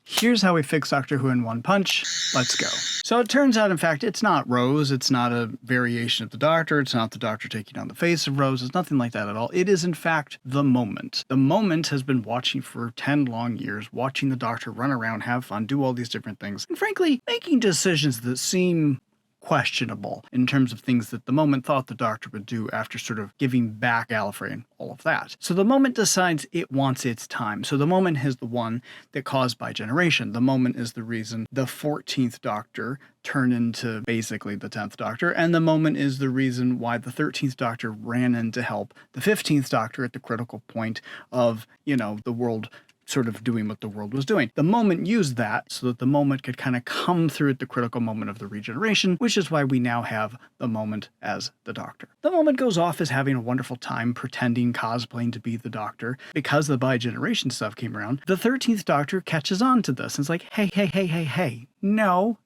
Here's how we fix Doctor Who in one punch. Let's go. So it turns out, in fact, it's not Rose. It's not a variation of the Doctor. It's not the Doctor taking on the face of Rose. It's nothing like that at all. It is, in fact, the Moment. The Moment has been watching for 10 long years, watching the Doctor run around, have fun, do all these different things, and frankly, making decisions that seem questionable in terms of things that the Moment thought the Doctor would do after sort of giving back Gallifrey and all of that. So the Moment decides it wants its time. So the Moment is the one that caused by generation. The Moment is the reason the 14th Doctor turned into basically the 10th Doctor, and the Moment is the reason why the 13th Doctor ran in to help the 15th Doctor at the critical point of, you know, the world sort of doing what the world was doing. The Moment used that so that the Moment could kind of come through at the critical moment of the regeneration, which is why we now have the Moment as the Doctor. The Moment goes off as having a wonderful time pretending, cosplaying to be the Doctor. Because the bi-generation stuff came around, the 13th Doctor catches on to this and it's like, hey, no.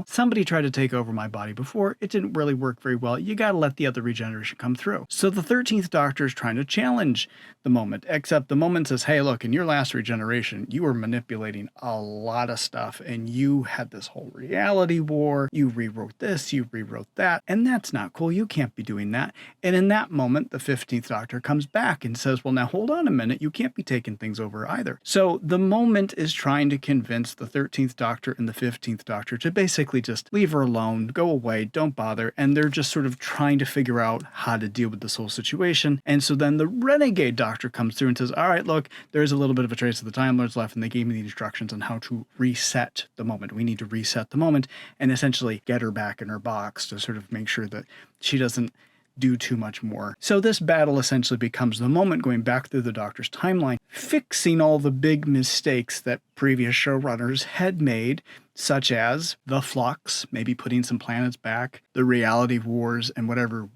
Somebody tried to take over my body before. It didn't really work very well. You gotta let the other regeneration come through. So the 13th Doctor is trying to challenge the Moment, except the Moment says, hey, look, in your last regeneration, you were manipulating a lot of stuff and you had this whole reality war. You rewrote this, you rewrote that, and that's not cool. You can't be doing that. And in that moment, the 15th Doctor comes back and says, well, now hold on a minute. You can't be taking things over either. So the Moment is trying to convince the 13th Doctor and the 15th Doctor to basically just leave her alone, go away, don't bother, and they're just sort of trying to figure out how to deal with this whole situation. And so then the Renegade Doctor comes through and says, all right, look, there's a little bit of a trace of the Time Lords left, and they gave me the instructions on how to reset the Moment. We need to reset the Moment and essentially get her back in her box to sort of make sure that she doesn't do too much more. So this battle essentially becomes the Moment going back through the Doctor's timeline, fixing all the big mistakes that previous showrunners had made, such as the flux, maybe putting some planets back, the reality wars, and whatever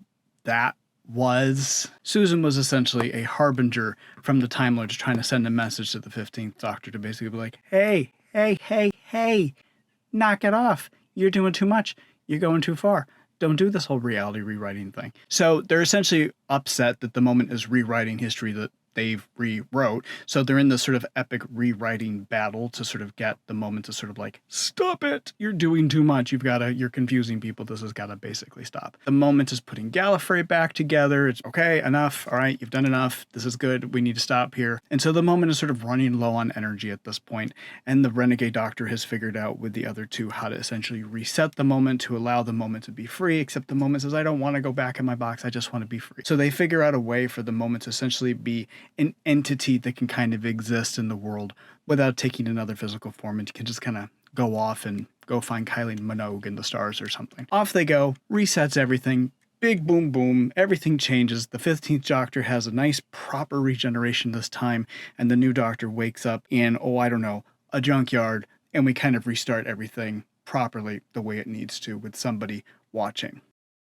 that was. Susan was essentially a harbinger from the Time Lords trying to send a message to the 15th Doctor to basically be like, hey, knock it off. You're doing too much. You're going too far. Don't do this whole reality rewriting thing. So they're essentially upset that the Moment is rewriting history that they've rewrote. So they're in this sort of epic rewriting battle to sort of get the Moment to sort of like, stop it. You're doing too much. You're confusing people. This has got to basically stop. The Moment is putting Gallifrey back together. It's okay, enough. All right, you've done enough. This is good. We need to stop here. And so the Moment is sort of running low on energy at this point. And the Renegade Doctor has figured out with the other two how to essentially reset the Moment to allow the Moment to be free, except the Moment says, I don't want to go back in my box. I just want to be free. So they figure out a way for the Moment to essentially be an entity that can kind of exist in the world without taking another physical form, and can just kind of go off and go find Kylie Minogue in the stars or something. Off they go, resets everything, big boom boom, everything changes. The 15th Doctor has a nice proper regeneration this time, and the new Doctor wakes up in, a junkyard, and we kind of restart everything properly the way it needs to with somebody watching.